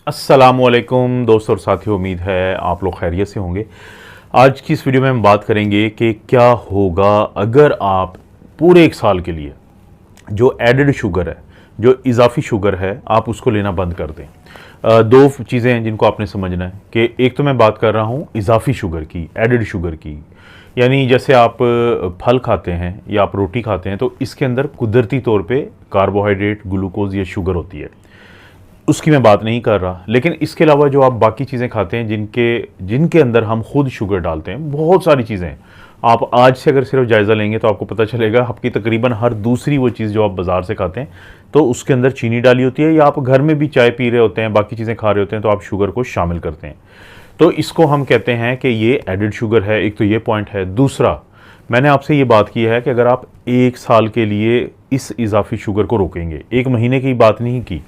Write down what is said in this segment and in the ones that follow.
अस्सलामुअलैकुम दोस्तों और साथियों, उम्मीद है आप लोग खैरियत से होंगे। आज की इस वीडियो में हम बात करेंगे कि क्या होगा अगर आप पूरे एक साल के लिए जो एडेड शुगर है, जो इजाफी शुगर है, आप उसको लेना बंद कर दें। दो चीज़ें हैं जिनको आपने समझना है कि एक तो मैं बात कर रहा हूँ इजाफी शुगर की, एडेड शुगर की, यानी जैसे आप फल खाते हैं या आप रोटी खाते हैं तो इसके अंदर कुदरती तौर पे कार्बोहाइड्रेट, ग्लूकोज या शुगर होती है, उसकी मैं बात नहीं कर रहा। लेकिन इसके अलावा जो आप बाकी चीज़ें खाते हैं जिनके अंदर हम खुद शुगर डालते हैं, बहुत सारी चीज़ें हैं। आप आज से अगर सिर्फ जायज़ा लेंगे तो आपको पता चलेगा आपकी तकरीबन हर दूसरी वो चीज़ जो आप बाज़ार से खाते हैं तो उसके अंदर चीनी डाली होती है, या आप घर में भी चाय पी रहे होते हैं, बाकी चीज़ें खा रहे होते हैं तो आप शुगर को शामिल करते हैं। तो इसको हम कहते हैं कि ये एडिड शुगर है। एक तो ये पॉइंट है। दूसरा, मैंने आपसे ये बात की है कि अगर आप एक साल के लिए इस इजाफी शुगर को रोकेंगे, एक महीने की बात नहीं की,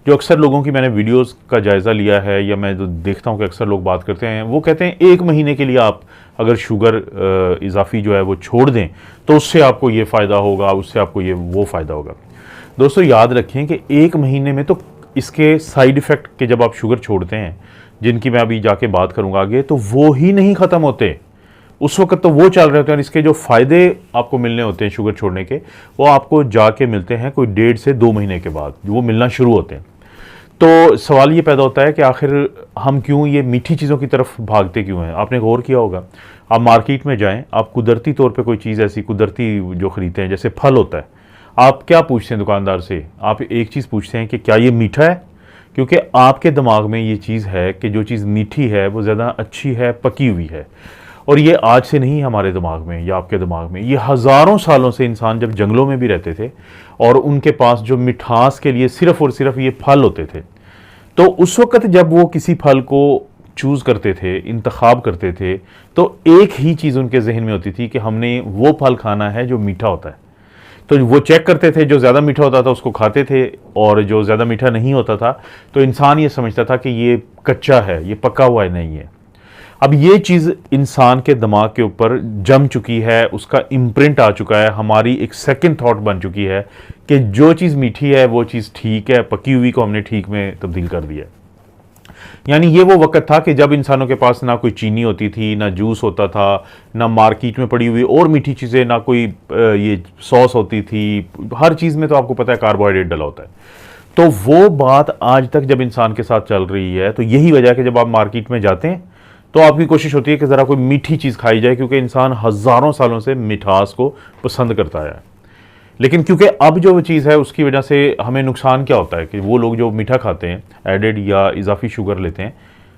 जो अक्सर लोगों की मैंने वीडियोस का जायज़ा लिया है या मैं जो देखता हूँ कि अक्सर लोग बात करते हैं, वो कहते हैं एक महीने के लिए आप अगर शुगर इजाफी जो है वो छोड़ दें तो उससे आपको ये फ़ायदा होगा, उससे आपको ये वो फ़ायदा होगा। दोस्तों याद रखें कि एक महीने में तो इसके साइड इफ़ेक्ट के जब आप शुगर छोड़ते हैं, जिनकी मैं अभी जाके बात करूँगा आगे, तो वो ही नहीं ख़त्म होते। उस वक्त तो वो चल रहे होते हैं, इसके जो फ़ायदे आपको मिलने होते हैं शुगर छोड़ने के, वो आपको जाके मिलते हैं कोई 1.5 से 2 महीने के बाद, वो मिलना शुरू होते हैं। तो सवाल ये पैदा होता है कि आखिर हम क्यों ये मीठी चीज़ों की तरफ भागते क्यों हैं। आपने गौर किया होगा, आप मार्केट में जाएं, आप कुदरती तौर पे कोई चीज़ ऐसी कुदरती जो ख़रीदते हैं, जैसे फल होता है, आप क्या पूछते हैं दुकानदार से? आप एक चीज़ पूछते हैं कि क्या ये मीठा है, क्योंकि आपके दिमाग में ये चीज़ है कि जो चीज़ मीठी है वो ज़्यादा अच्छी है, पकी हुई है। और ये आज से नहीं हमारे दिमाग में या आपके दिमाग में, ये हज़ारों सालों से इंसान जब जंगलों में भी रहते थे और उनके पास जो मिठास के लिए सिर्फ और सिर्फ ये फल होते थे, तो उस वक्त जब वो किसी फल को चूज़ करते थे, इंतखाब करते थे, तो एक ही चीज़ उनके जहन में होती थी कि हमने वो फल खाना है जो मीठा होता है। तो वो चेक करते थे, जो ज़्यादा मीठा होता था उसको खाते थे, और जो ज़्यादा मीठा नहीं होता था तो इंसान ये समझता था कि ये कच्चा है, ये पका हुआ नहीं है। अब ये चीज़ इंसान के दिमाग के ऊपर जम चुकी है, उसका इम्प्रिंट आ चुका है, हमारी एक सेकंड थॉट बन चुकी है कि जो चीज़ मीठी है वो चीज़ ठीक है, पकी हुई को हमने ठीक में तब्दील कर दिया। यानी ये वो वक्त था कि जब इंसानों के पास ना कोई चीनी होती थी, ना जूस होता था, ना मार्केट में पड़ी हुई और मीठी चीज़ें, ना कोई ये सॉस होती थी। हर चीज़ में तो आपको पता है कार्बोहाइड्रेट डला होता है। तो वो बात आज तक जब इंसान के साथ चल रही है, तो यही वजह है कि जब आप मार्केट में जाते हैं तो आपकी कोशिश होती है कि ज़रा कोई मीठी चीज़ खाई जाए, क्योंकि इंसान हज़ारों सालों से मिठास को पसंद करता है। लेकिन क्योंकि अब जो चीज़ है उसकी वजह से हमें नुकसान क्या होता है कि वो लोग जो मीठा खाते हैं, एडेड या इजाफी शुगर लेते हैं,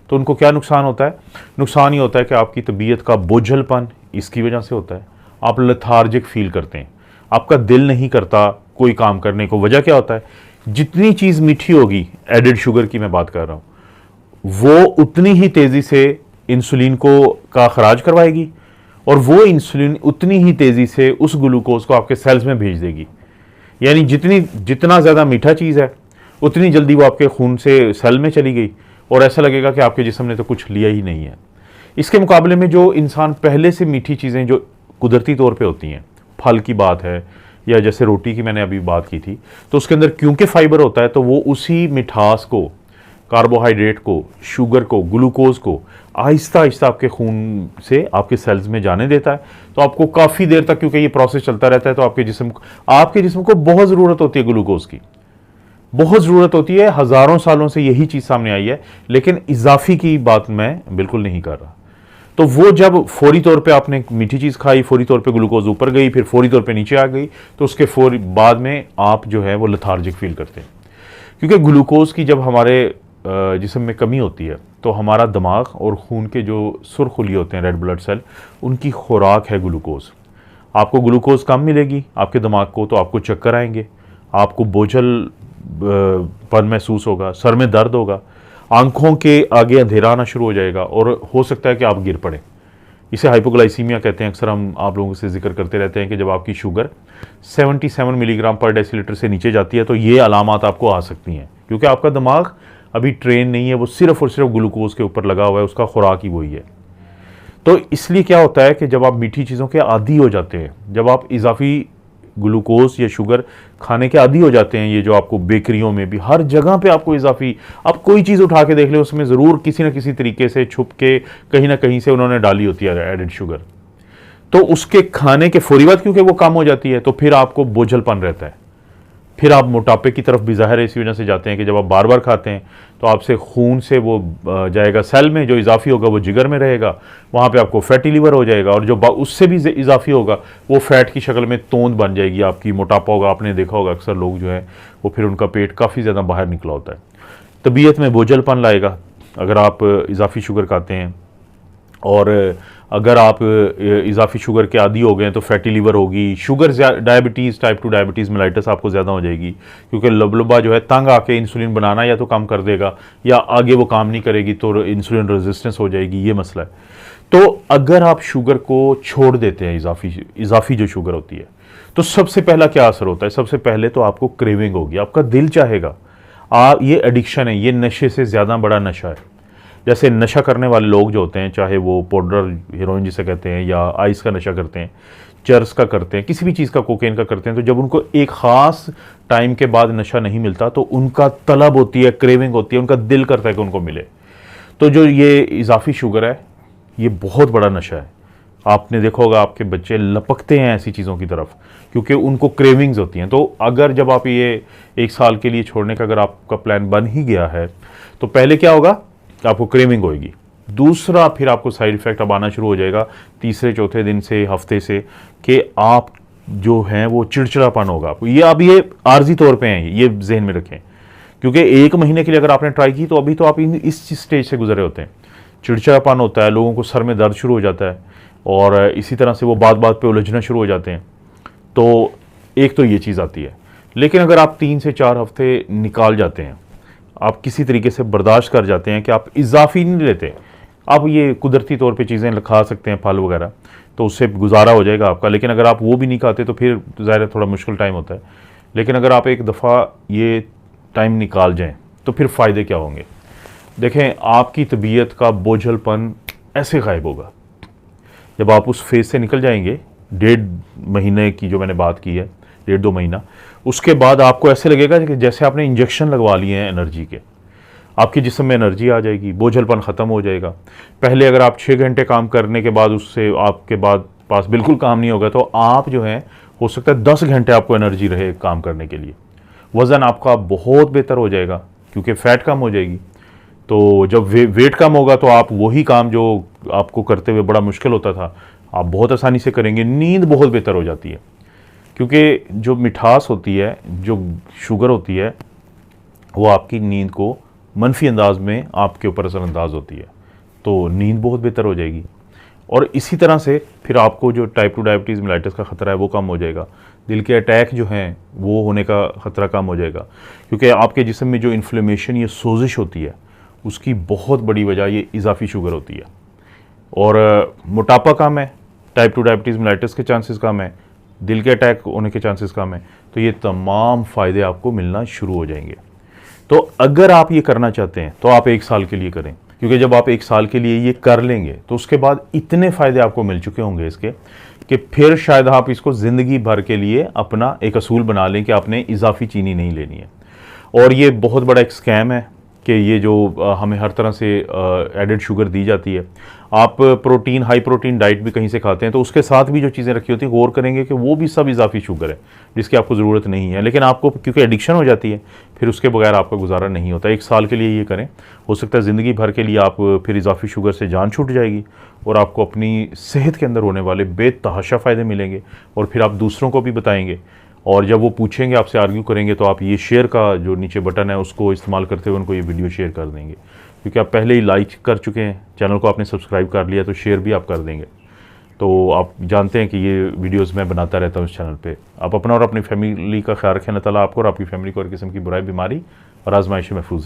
तो उनको क्या नुकसान होता है? नुकसान ये होता है कि आपकी तबीयत का बोझलपन इसकी वजह से होता है। आप लेथार्जिक फील करते हैं, आपका दिल नहीं करता कोई काम करने को। वजह क्या होता है? जितनी चीज़ मीठी होगी, एडेड शुगर की मैं बात कर रहा हूँ, वो उतनी ही तेज़ी से इंसुलिन को का खराज करवाएगी, और वो इंसुलिन उतनी ही तेज़ी से उस ग्लूकोज को आपके सेल्स में भेज देगी। यानी जितना ज़्यादा मीठा चीज़ है उतनी जल्दी वो आपके खून से सेल में चली गई, और ऐसा लगेगा कि आपके जिस्म ने तो कुछ लिया ही नहीं है। इसके मुकाबले में जो इंसान पहले से मीठी चीज़ें जो कुदरती तौर पे होती हैं, फल की बात है या जैसे रोटी की मैंने अभी बात की थी, तो उसके अंदर क्योंकि फाइबर होता है तो वो उसी मिठास को, कार्बोहाइड्रेट को, शुगर को, ग्लूकोज को आहिस्ता आहिस्ता आपके खून से आपके सेल्स में जाने देता है। तो आपको काफ़ी देर तक, क्योंकि ये प्रोसेस चलता रहता है, तो आपके जिस्म को बहुत ज़रूरत होती है ग्लूकोज की, बहुत ज़रूरत होती है। हज़ारों सालों से यही चीज़ सामने आई है, लेकिन इजाफी की बात मैं बिल्कुल नहीं कर रहा। तो वो जब फौरी तौर पे आपने मीठी चीज़ खाई, फौरी तौर पे ग्लूकोज ऊपर गई, फिर फौरी तौर पे नीचे आ गई, तो उसके फौरी बाद में आप जो है वो लेथार्जिक फील करते हैं। क्योंकि ग्लूकोज की जब हमारे जिस्म में कमी होती है तो हमारा दिमाग और खून के जो सुरखुली होते हैं, रेड ब्लड सेल, उनकी खुराक है ग्लूकोज। आपको ग्लूकोज कम मिलेगी आपके दिमाग को, तो आपको चक्कर आएंगे, आपको बोझल पन महसूस होगा, सर में दर्द होगा, आंखों के आगे अंधेरा आना शुरू हो जाएगा, और हो सकता है कि आप गिर पड़ें। इसे हाइपोग्लाइसीमिया कहते हैं। अक्सर हम आप लोगों से जिक्र करते रहते हैं कि जब आपकी शुगर 77 मिलीग्राम पर डेसीलीटर से नीचे जाती है तो ये अलामात आपको आ सकती हैं, क्योंकि आपका दिमाग अभी ट्रेन नहीं है, वो सिर्फ और सिर्फ ग्लूकोज के ऊपर लगा हुआ है, उसका खुराक ही वही है। तो इसलिए क्या होता है कि जब आप मीठी चीज़ों के आदी हो जाते हैं, जब आप इजाफी ग्लूकोज या शुगर खाने के आदी हो जाते हैं, ये जो आपको बेकरियों में भी हर जगह पे आपको इजाफी, आप कोई चीज़ उठा के देख ले उसमें ज़रूर किसी न किसी तरीके से छुप के कहीं ना कहीं से उन्होंने डाली होती है एडेड शुगर। तो उसके खाने के फौरी बाद क्योंकि वो कम हो जाती है तो फिर आपको बोझलपन रहता है, फिर आप मोटापे की तरफ भी ज़ाहिर है इसी वजह से जाते हैं कि जब आप बार बार खाते हैं तो आपसे खून से वो जाएगा सेल में, जो इजाफी होगा वो जिगर में रहेगा, वहाँ पे आपको फैटी लीवर हो जाएगा, और जो उससे भी इजाफी होगा वो फैट की शक्ल में तोंद बन जाएगी, आपकी मोटापा होगा। आपने देखा होगा अक्सर लोग जो है वो फिर उनका पेट काफ़ी ज़्यादा बाहर निकला होता है, तबीयत में बोझलपन लाएगा अगर आप इजाफी शुगर खाते हैं। और अगर आप इजाफी शुगर के आदी हो गए तो फैटी लीवर होगी, sugar diabetes, type 2 diabetes mellitus आपको ज़्यादा हो जाएगी, क्योंकि लबलबा जो है तंग आके इंसुलिन बनाना या तो कम कर देगा या आगे वो काम नहीं करेगी तो इंसुलिन रेजिस्टेंस हो जाएगी, ये मसला है। तो अगर आप शुगर को छोड़ देते हैं, इजाफी जो शुगर होती है, तो सबसे पहला क्या असर होता है? सबसे पहले तो आपको क्रेविंग होगी, आपका दिल चाहेगा। ये एडिक्शन है, ये नशे से ज़्यादा बड़ा नशा है। जैसे नशा करने वाले लोग जो होते हैं, चाहे वो पाउडर हीरोइन जिसे कहते हैं या आइस का नशा करते हैं, चर्स का करते हैं, किसी भी चीज़ का, कोकेन का करते हैं, तो जब उनको एक ख़ास टाइम के बाद नशा नहीं मिलता तो उनका तलब होती है, क्रेविंग होती है, उनका दिल करता है कि उनको मिले। तो जो ये इजाफी शुगर है ये बहुत बड़ा नशा है। आपने देखा होगा आपके बच्चे लपकते हैं ऐसी चीज़ों की तरफ क्योंकि उनको क्रेविंग्स होती हैं। तो अगर जब आप ये 1 साल के लिए छोड़ने का अगर आपका प्लान बन ही गया है तो पहले क्या होगा, आपको क्रेविंग होगी। दूसरा, फिर आपको साइड इफ़ेक्ट अब आना शुरू हो जाएगा तीसरे चौथे दिन से, हफ्ते से, कि आप जो हैं वो चिड़चिड़ापन होगा आपको। ये आर्जी तौर पे हैं, ये जहन में रखें, क्योंकि 1 महीने के लिए अगर आपने ट्राई की तो अभी तो आप इस स्टेज से गुजरे होते हैं। चिड़चिड़ापन होता है, लोगों को सर में दर्द शुरू हो जाता है और इसी तरह से वो बात बात पे उलझना शुरू हो जाते हैं। तो एक तो ये चीज़ आती है। लेकिन अगर आप 3 से 4 हफ्ते निकाल जाते हैं, आप किसी तरीके से बर्दाश्त कर जाते हैं कि आप इजाफी नहीं लेते, आप ये कुदरती तौर पे चीज़ें खा सकते हैं, फल वगैरह, तो उससे गुजारा हो जाएगा आपका। लेकिन अगर आप वो भी नहीं खाते तो फिर ज़ाहिर है थोड़ा मुश्किल टाइम होता है। लेकिन अगर आप एक दफ़ा ये टाइम निकाल जाएं तो फिर फ़ायदे क्या होंगे? देखें, आपकी तबीयत का बोझलपन ऐसे गायब होगा जब आप उस फेज़ से निकल जाएंगे। 1.5 महीने की जो मैंने बात की है, 1.5-2 महीना, उसके बाद आपको ऐसे लगेगा कि जैसे आपने इंजेक्शन लगवा लिए हैं एनर्जी के, आपके जिस्म में एनर्जी आ जाएगी, बोझलपन ख़त्म हो जाएगा। पहले अगर आप 6 घंटे काम करने के बाद उससे आपके बाद पास बिल्कुल काम नहीं होगा, तो आप जो है हो सकता है 10 घंटे आपको एनर्जी रहे काम करने के लिए। वज़न आपका बहुत बेहतर हो जाएगा क्योंकि फ़ैट कम हो जाएगी। तो जब वेट कम होगा तो आप वही काम जो आपको करते हुए बड़ा मुश्किल होता था, आप बहुत आसानी से करेंगे। नींद बहुत बेहतर हो जाती है क्योंकि जो मिठास होती है, जो शुगर होती है, वो आपकी नींद को मनफी अंदाज में आपके ऊपर असरअंदाज होती है, तो नींद बहुत बेहतर हो जाएगी। और इसी तरह से फिर आपको जो टाइप 2 डायबिटीज़ मेलाइटस का ख़तरा है वो कम हो जाएगा। दिल के अटैक जो हैं वो होने का ख़तरा कम हो जाएगा क्योंकि आपके जिस्म में जो इन्फ्लेमेशन या सोजिश होती है उसकी बहुत बड़ी वजह ये इजाफी शुगर होती है। और मोटापा कम है, टाइप 2 डायबिटीज़ मेलाइटस के चांसेस कम है, दिल के अटैक होने के चांसेस कम है। तो ये तमाम फ़ायदे आपको मिलना शुरू हो जाएंगे। तो अगर आप ये करना चाहते हैं तो आप 1 साल के लिए करें, क्योंकि जब आप 1 साल के लिए ये कर लेंगे तो उसके बाद इतने फ़ायदे आपको मिल चुके होंगे इसके कि फिर शायद आप इसको ज़िंदगी भर के लिए अपना एक असूल बना लें कि आपने इजाफी चीनी नहीं लेनी है। और ये बहुत बड़ा एक स्कैम है कि ये जो हमें हर तरह से एडेड शुगर दी जाती है। आप प्रोटीन, हाई प्रोटीन डाइट भी कहीं से खाते हैं तो उसके साथ भी जो चीज़ें रखी होती हैं गौर करेंगे कि वो भी सब इजाफी शुगर है जिसकी आपको ज़रूरत नहीं है। लेकिन आपको क्योंकि एडिक्शन हो जाती है फिर उसके बगैर आपका गुजारा नहीं होता। 1 साल के लिए ये करें, हो सकता है ज़िंदगी भर के लिए आप फिर इजाफी शुगर से जान छूट जाएगी और आपको अपनी सेहत के अंदर होने वाले बेतहाशा फ़ायदे मिलेंगे और फिर आप दूसरों को भी बताएंगे। और जब वो पूछेंगे, आपसे आर्ग्यू करेंगे, तो आप ये शेयर का जो नीचे बटन है उसको इस्तेमाल करते हुए उनको ये वीडियो शेयर कर देंगे, क्योंकि आप पहले ही लाइक कर चुके हैं, चैनल को आपने सब्सक्राइब कर लिया, तो शेयर भी आप कर देंगे। तो आप जानते हैं कि ये वीडियोस मैं बनाता रहता हूँ इस चैनल पे। आप अपना और अपनी फैमिली का ख्याल रखें। अल्लाह ताला आपको और आपकी फैमिली को हर किस्म की बुराई, बीमारी और आजमाइश में महफूज रखें।